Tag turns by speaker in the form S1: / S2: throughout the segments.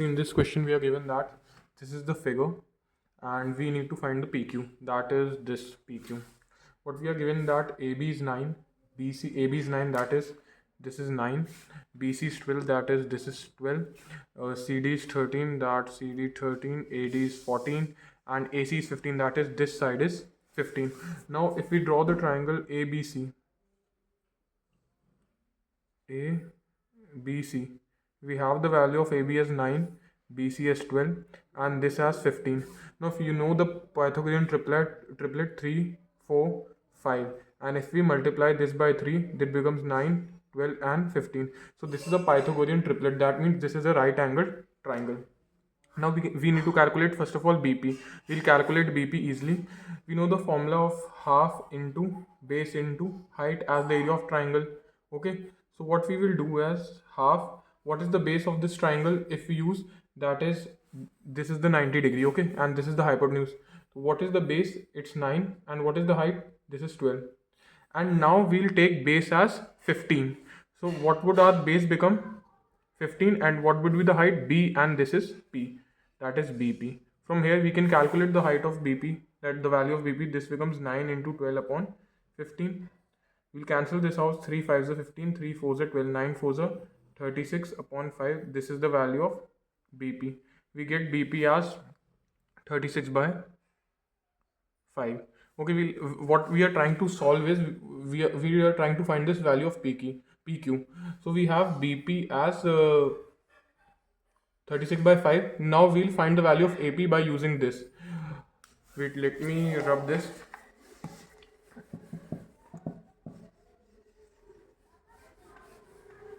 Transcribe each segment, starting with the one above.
S1: So in this question we are given that this is the figure and we need to find the PQ, that is this PQ. What we are given that AB is 9, AB is 9, that is this is 9, BC is 12, that is this is 12, CD is 13, that CD 13, AD is 14 and AC is 15, that is this side is 15. Now if we draw the triangle ABC, we have the value of AB as 9, BC as 12 and this as 15. Now if you know the Pythagorean triplet 3, 4, 5, and if we multiply this by 3, that becomes 9, 12 and 15. So this is a Pythagorean triplet, that means this is a right angled triangle. Now we need to calculate first of all BP. We'll calculate BP easily. We know the formula of half into base into height as the area of triangle. Okay, so what we will do as half, what is the base of this triangle if we use, that is this is the 90 degree, okay, and this is the hypotenuse. So what is the base? It's 9, and what is the height? This is 12. And now we'll take base as 15. So what would our base become? 15, and what would be the height? B, and this is P, that is BP. From here we can calculate the height of BP, that the value of BP, this becomes 9 into 12 upon 15. We'll cancel this out, 3 5s are 15, 3 4s are 12, 9 4s are 36 upon 5. This is the value of BP. We get BP as 36 by 5. Okay, what we are trying to solve is we are trying to find this value of PQ. So we have BP as 36 by 5. Now we'll find the value of AP by using this. Wait, let me rub this.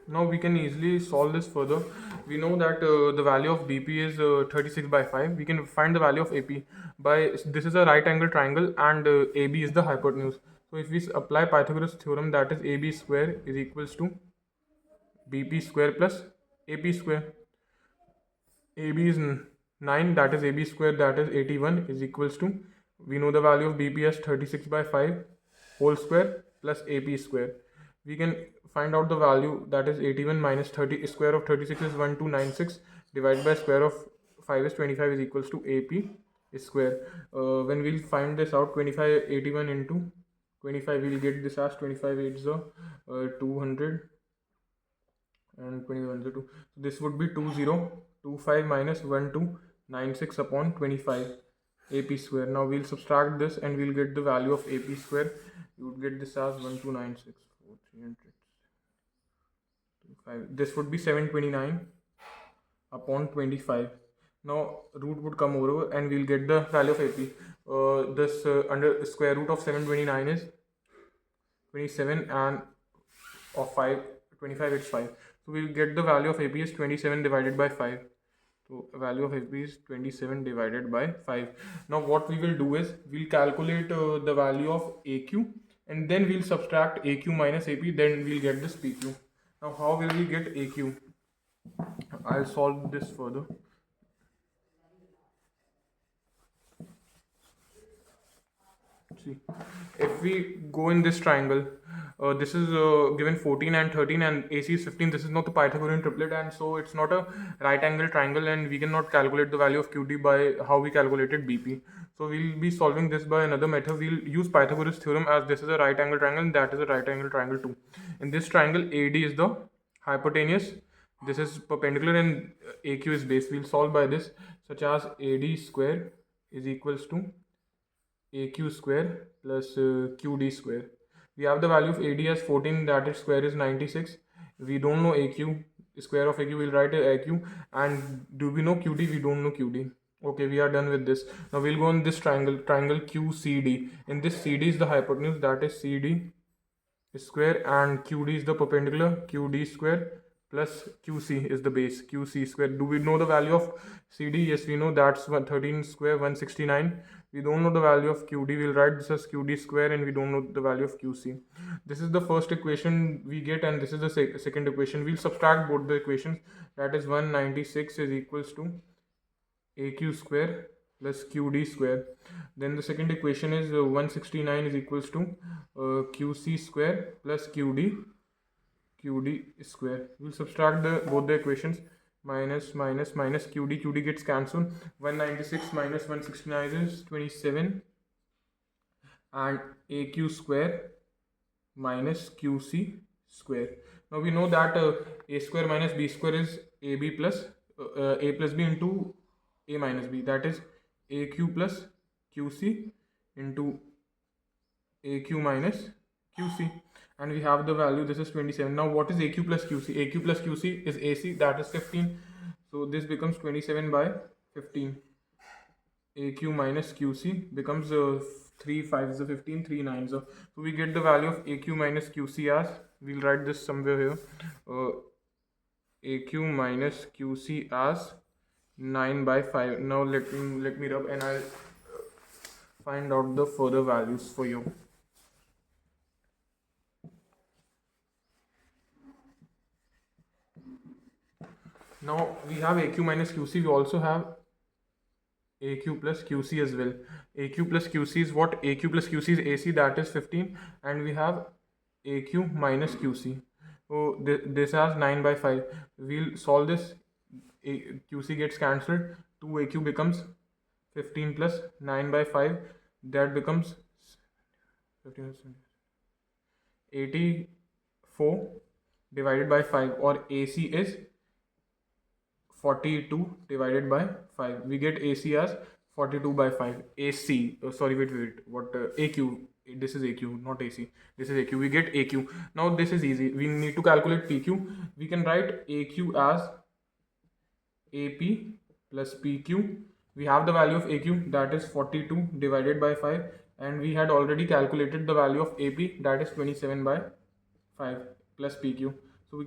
S1: Now we can easily solve this further. We know that the value of BP is 36 by 5. We can find the value of AP by, this is a right angle triangle and AB is the hypotenuse. So if we apply Pythagoras theorem, that is AB square is equals to BP square plus AP square. AB is 9, that is AB square, that is 81, is equals to, we know the value of BP as 36 by 5 whole square plus AP square. We can find out the value, that is 81 minus 30, square of 36 is 1296, divided by square of 5 is 25, is equals to AP square. When we'll find this out, 25, 81 into 25, we'll get this as 25 8s 200 and 21 2. So this would be 2025 minus 1296 upon 25 AP square. Now we'll subtract this and we'll get the value of AP square. You would get this as 1296 300. This would be 729 upon 25. Now root would come over and we'll get the value of AP. This under square root of 729 is 27 and of 25 it's 5. So we'll get the value of AP is 27 divided by 5. So value of AP is 27 divided by 5. Now what we will do is we'll calculate the value of AQ and then we'll subtract AQ minus AP, then we'll get this PQ. Now how will we get AQ? I'll solve this further. See, if we go in this triangle, this is given 14 and 13 and AC is 15. This is not the Pythagorean triplet, and so it's not a right angle triangle, and we cannot calculate the value of QT by how we calculated BP. So we'll be solving this by another method. We'll use Pythagoras theorem, as this is a right angle triangle and that is a right angle triangle too. In this triangle, AD is the hypotenuse, this is perpendicular, and AQ is base. We'll solve by this, such as AD square is equals to AQ square plus QD square. We have the value of AD as 14, that its square is 96. We don't know AQ, square of AQ, we'll write AQ. And do we know QD? We don't know QD. Okay, we are done with this. Now we'll go on this triangle QCD. In this, CD is the hypotenuse, that is CD square, and QD is the perpendicular, QD square plus QC is the base, QC square. Do we know the value of CD? Yes, we know, that's 13 square 169. We don't know the value of QD. We'll write this as QD square, and we don't know the value of QC. This is the first equation we get, and this is the second equation. We'll subtract both the equations. That is 196 is equals to AQ square plus QD square. Then the second equation is 169 is equals to QC square plus QD square. We'll subtract both the equations. minus QD gets cancelled. 196 minus 169 is 27, and AQ square minus QC square. Now we know that A square minus B square is AB plus A plus B into A minus B, that is AQ plus QC into AQ minus QC, and we have the value, this is 27. Now what is AQ plus QC? AQ plus QC is AC, that is 15, so this becomes 27 by 15. AQ minus QC becomes 3 5s are 15, 3 9s are. So we get the value of AQ minus QC as, we'll write this somewhere here, AQ minus QC as 9 by 5. Now let me rub and I'll find out the further values for you. Now we have AQ minus QC, we also have AQ plus QC as well. AQ plus QC is what? AQ plus QC is AC, that is 15, and we have AQ minus QC. So this has 9 by 5. We'll solve this. QC gets cancelled. 2AQ becomes 15 plus 9 by 5. That becomes 84 divided by 5, or AC is 42 divided by 5. We get AC as 42 by 5. AC, sorry, wait, what, AQ, this is AQ, not AC, this is AQ, we get AQ. Now this is easy, we need to calculate PQ. We can write AQ as AP plus PQ. We have the value of AQ, that is 42 divided by 5, and we had already calculated the value of AP, that is 27 by 5 plus PQ. So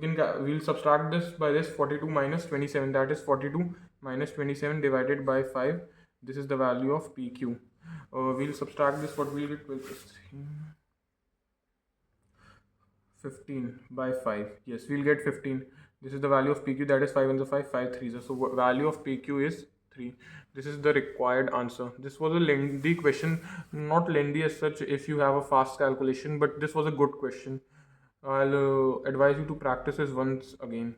S1: we'll subtract this by this, 42 minus 27, that is 42 minus 27 divided by 5. This is the value of PQ. We'll subtract this, what we'll get, 15 by 5. Yes, we'll get 15. This is the value of PQ, that is 5 and the 5, 5 3s. So value of PQ is 3. This is the required answer. This was a lengthy question, not lengthy as such if you have a fast calculation, but this was a good question. I'll advise you to practice this once again.